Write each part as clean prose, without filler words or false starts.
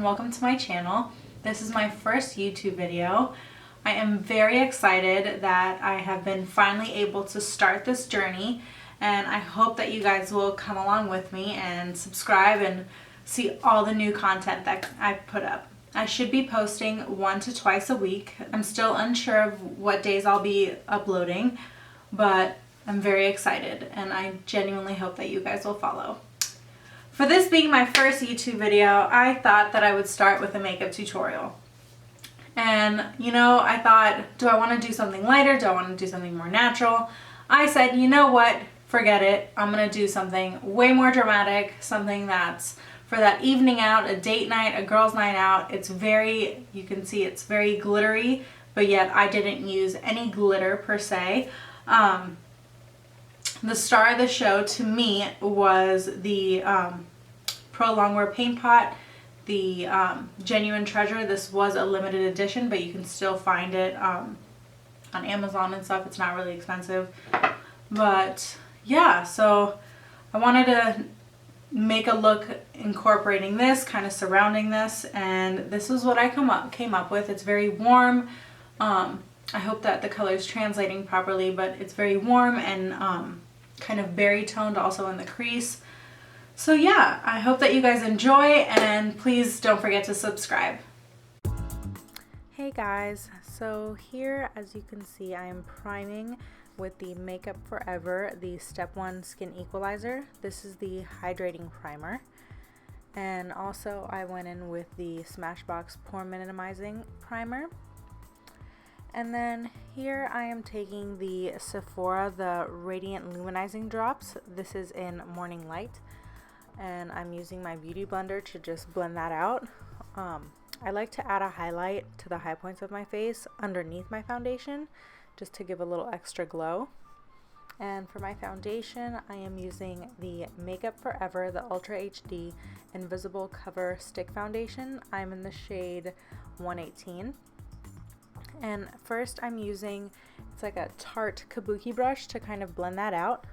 welcome to my channel. This is my first YouTube video. I am very excited that I have been finally able to start this journey, and I hope that you guys will come along with me and subscribe and see all the new content that I put up. I should be posting 1 to 2 a week. I'm still unsure of what days I'll be uploading, but I'm very excited and I genuinely hope that you guys will follow. For this being my first YouTube video, I thought that I would start with a makeup tutorial. And you know, I thought, do I want to do something lighter? Do I want to do something more natural? I said, you know what? Forget it. I'm going to do something way more dramatic, something that's for that evening out, a date night, a girls' night out. It's very, you can see it's very glittery, but yet I didn't use any glitter per se. The star of the show to me was the Pro Longwear Paint Pot, the Genuine Treasure. This was a limited edition, but you can still find it on Amazon and stuff. It's not really expensive. But yeah, so I wanted to make a look incorporating this, kind of surrounding this, and this is what I came up with. It's very warm. I hope that the color is translating properly, but it's very warm and kind of berry toned also in the crease. So yeah, I hope that you guys enjoy, and please don't forget to subscribe. Hey guys, so here as you can see I am priming with the Makeup Forever, the Step 1 Skin Equalizer. This is the Hydrating Primer. And also I went in with the Smashbox Pore Minimizing Primer. And then here I am taking the Sephora, the Radiant Luminizing Drops. This is in Morning Light. And I'm using my Beauty Blender to just blend that out. I like to add a highlight to the high points of my face underneath my foundation, just to give a little extra glow. And for my foundation, I am using the Makeup Forever, the Ultra HD Invisible Cover Stick Foundation. I'm in the shade 118. And first I'm using, it's like a Tarte Kabuki brush to kind of blend that out.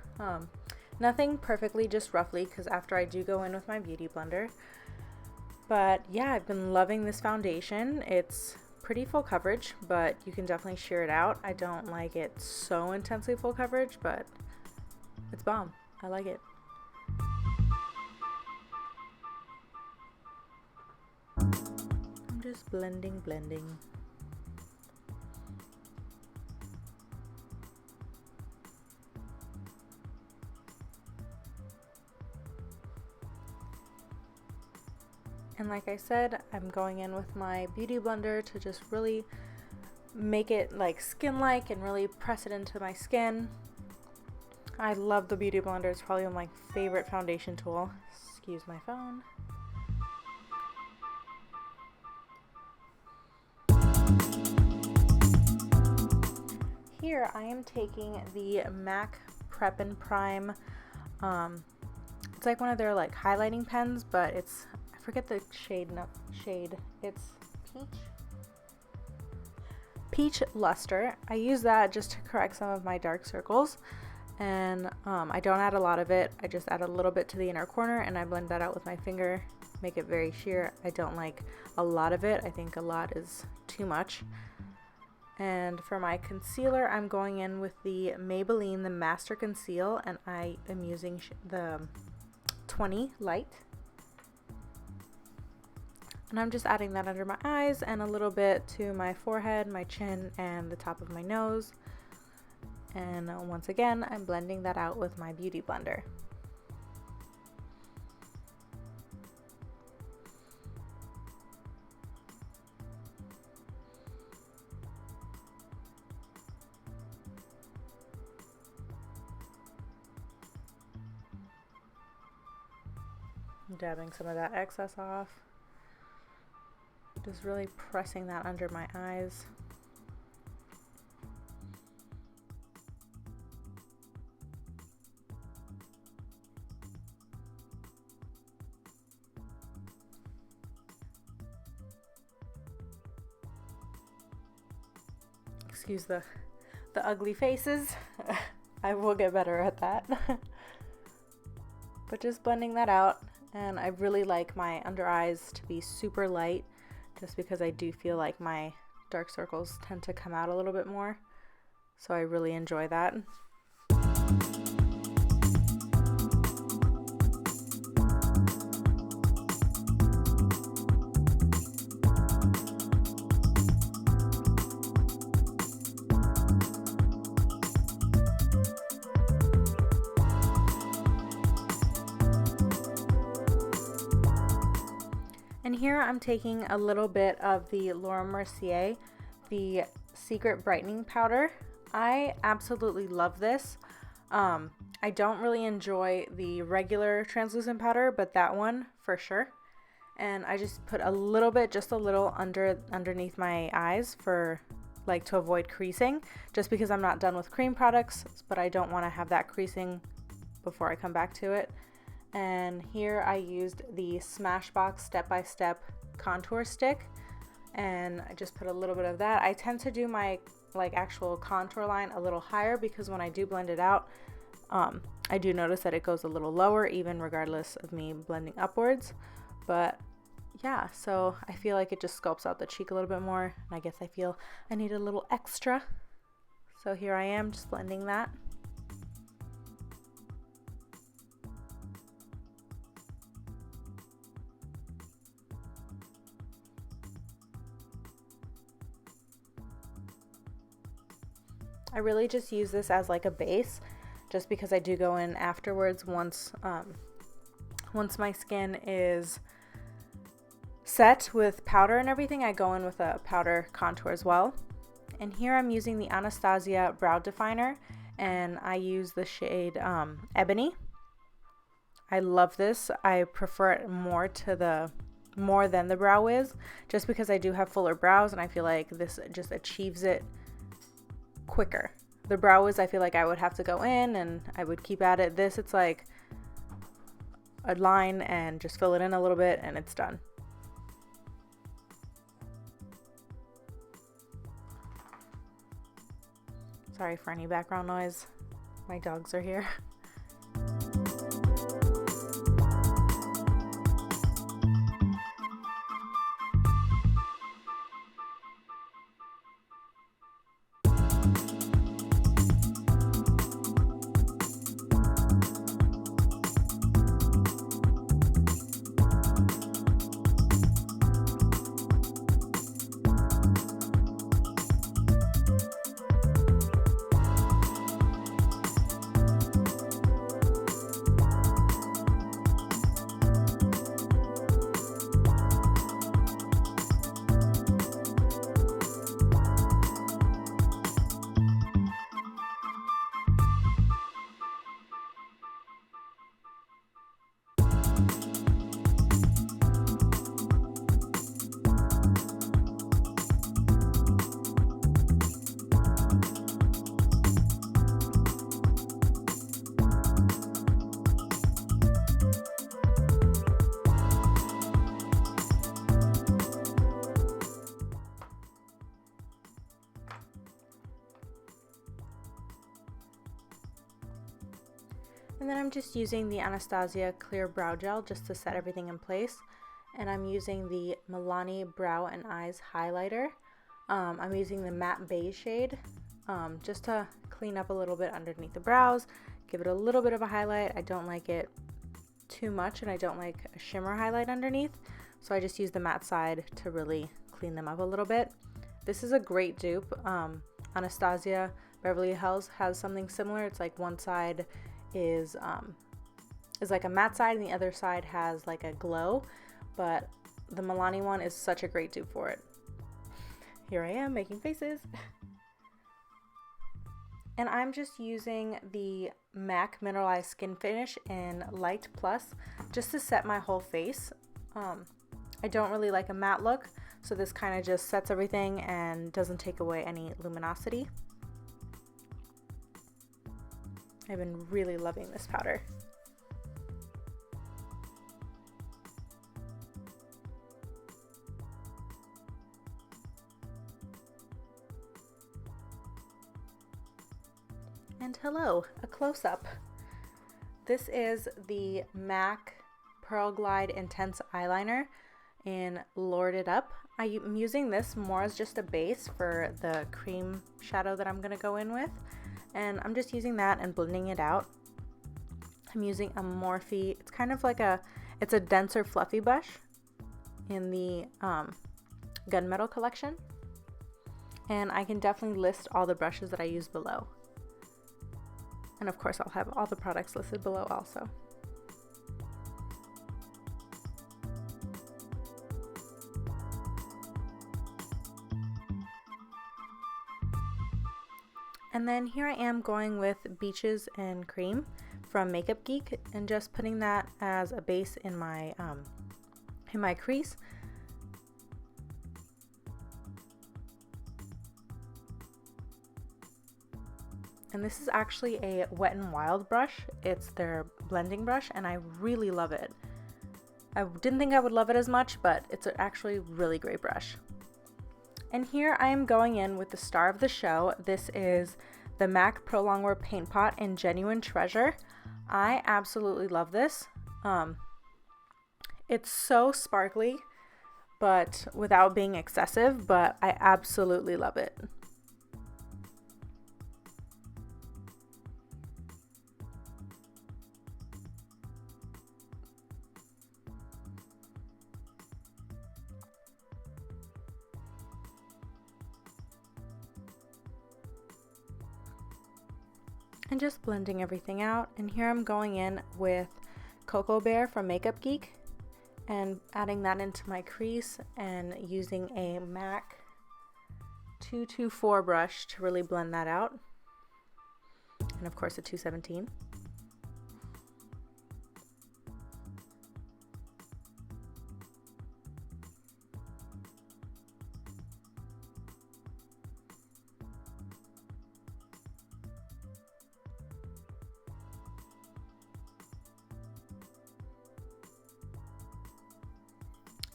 Nothing perfectly, just roughly, because after I do go in with my Beauty Blender. But yeah, I've been loving this foundation. It's pretty full coverage, but you can definitely sheer it out. I don't like it so intensely full coverage, but it's bomb. I like it. I'm just blending. And like I said, I'm going in with my Beauty Blender to just really make it like skin-like and really press it into my skin. I love the Beauty Blender. It's probably my favorite foundation tool. Excuse my phone. Here I am taking the MAC Prep+Prime. It's like one of their like highlighting pens, but it's, I forget the shade. It's peach Lustre. I use that just to correct some of my dark circles, and I don't add a lot of it. I just add a little bit to the inner corner and I blend that out with my finger, make it very sheer. I don't like a lot of it. I think a lot is too much. And for my concealer, I'm going in with the Maybelline, the Master Conceal, and I am using the 20 Light. And I'm just adding that under my eyes and a little bit to my forehead, my chin, and the top of my nose. And once again, I'm blending that out with my Beauty Blender. I'm dabbing some of that excess off. Just really pressing that under my eyes. Excuse the ugly faces. I will get better at that. But just blending that out And I really like my under eyes to be super light, just because I do feel like my dark circles tend to come out a little bit more. So I really enjoy that. And here I'm taking a little bit of the Mercier, the Secret Brightening Powder. I absolutely love this. I don't really enjoy the regular translucent powder, but that one for sure. And I just put a little bit, just a little underneath my eyes for like to avoid creasing, just because I'm not done with cream products, but I don't want to have that creasing before I come back to it. And here I used the Smashbox Step by Step contour stick, and I just put a little bit of that. I tend to do my like actual contour line a little higher, because when I do blend it out, I do notice that it goes a little lower, even regardless of me blending upwards. But yeah, so I feel like it just sculpts out the cheek a little bit more, and I guess I feel I need a little extra. So here I am just blending that. I really just use this as like a base, just because I do go in afterwards once my skin is set with powder and everything. I go in with a powder contour as well. And here I'm using the Anastasia brow definer, and I use the shade Ebony. I love this. I prefer it more than the Brow Wiz, just because I do have fuller brows, and I feel like this just achieves it quicker. The Brow Wiz, I feel like I would have to go in and I would keep at it. This, it's like a line and just fill it in a little bit and it's done. Sorry for any background noise. My dogs are here. And then I'm just using the Anastasia Clear Brow Gel just to set everything in place. And I'm using the Milani Brow and Eyes Highlighter. I'm using the matte beige shade just to clean up a little bit underneath the brows, give it a little bit of a highlight. I don't like it too much, and I don't like a shimmer highlight underneath, so I just use the matte side to really clean them up a little bit. This is a great dupe. Anastasia Beverly Hills has something similar. It's like one side is like a matte side and the other side has like a glow, but the Milani one is such a great dupe for it. Here I am making faces. And I'm just using the MAC Mineralized Skin Finish in Light Plus just to set my whole face. I don't really like a matte look, so this kind of just sets everything and doesn't take away any luminosity. I've been really loving this powder. And hello, a close-up. This is the MAC Pearl Glide Intense Eyeliner in Lured It Up. I'm using this more as just a base for the cream shadow that I'm going to go in with. And I'm just using that and blending it out. I'm using a Morphe. It's kind of like it's a denser fluffy brush in the Gunmetal collection. And I can definitely list all the brushes that I use below. And of course I'll have all the products listed below also. And then here I am going with Beaches and Cream from Makeup Geek and just putting that as a base in my crease. And this is actually a Wet n Wild brush. It's their blending brush and I really love it. I didn't think I would love it as much, but it's actually a really great brush. And here I am going in with the star of the show. This is the MAC Pro Longwear Paint Pot in Genuine Treasure. I absolutely love this. It's so sparkly, but without being excessive, but I absolutely love it. And just blending everything out. And here I'm going in with Cocoa Bear from Makeup Geek and adding that into my crease and using a MAC 224 brush to really blend that out. And of course a 217.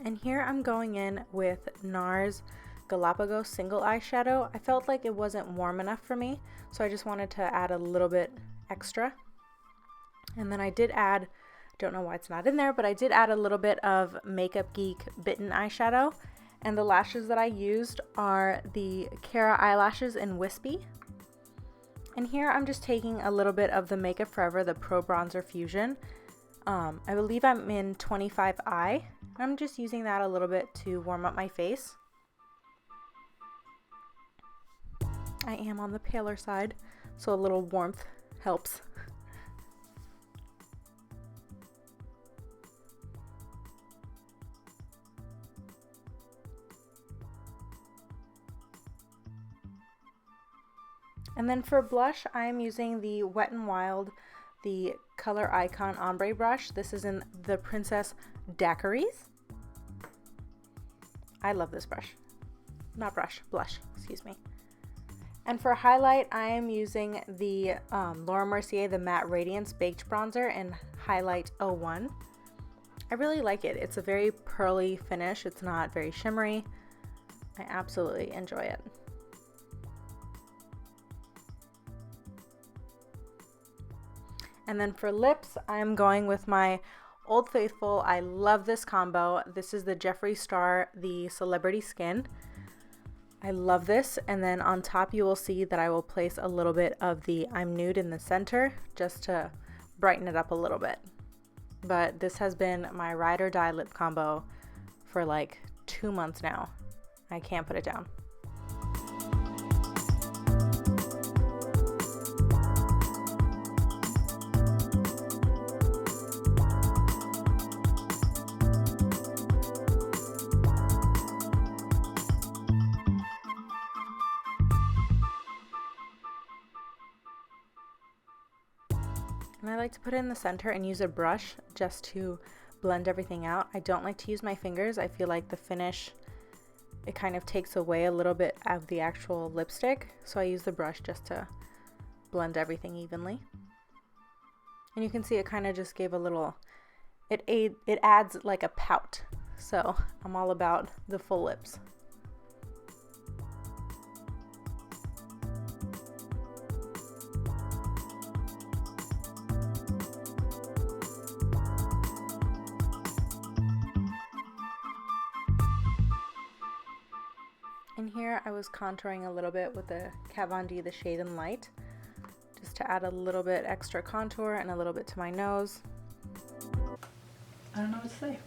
And here I'm going in with NARS Galapagos Single Eyeshadow. I felt like it wasn't warm enough for me, so I just wanted to add a little bit extra. And then I did add, don't know why it's not in there, but I did add a little bit of Makeup Geek Bitten eyeshadow. And the lashes that I used are the Kara eyelashes in Wispy. And here I'm just taking a little bit of the Makeup Forever, the Pro Bronzer Fusion. I believe I'm in 25i. I'm just using that a little bit to warm up my face. I am on the paler side, so a little warmth helps. And then for blush, I am using the Wet n Wild, the Color Icon Ombre brush. This is in the Princess Daiquiries. I love this brush. Not brush, blush, excuse me. And for highlight, I am using the Laura Mercier, the Matte Radiance Baked Bronzer in Highlight 01. I really like it. It's a very pearly finish. It's not very shimmery. I absolutely enjoy it. And then for lips, I'm going with my Old Faithful. I love this combo. This is the Jeffree Star, the Celebrity Skin. I love this. And then on top you will see that I will place a little bit of the I'm Nude in the center just to brighten it up a little bit. But this has been my ride or die lip combo for like 2 months now. I can't put it down. And I like to put it in the center and use a brush just to blend everything out. I don't like to use my fingers. I feel like the finish, it kind of takes away a little bit of the actual lipstick. So I use the brush just to blend everything evenly. And you can see it kind of just gave a little, it adds like a pout. So I'm all about the full lips. In here, I was contouring a little bit with the Kat Von D, the Shade and Light, just to add a little bit extra contour and a little bit to my nose. I don't know what to say.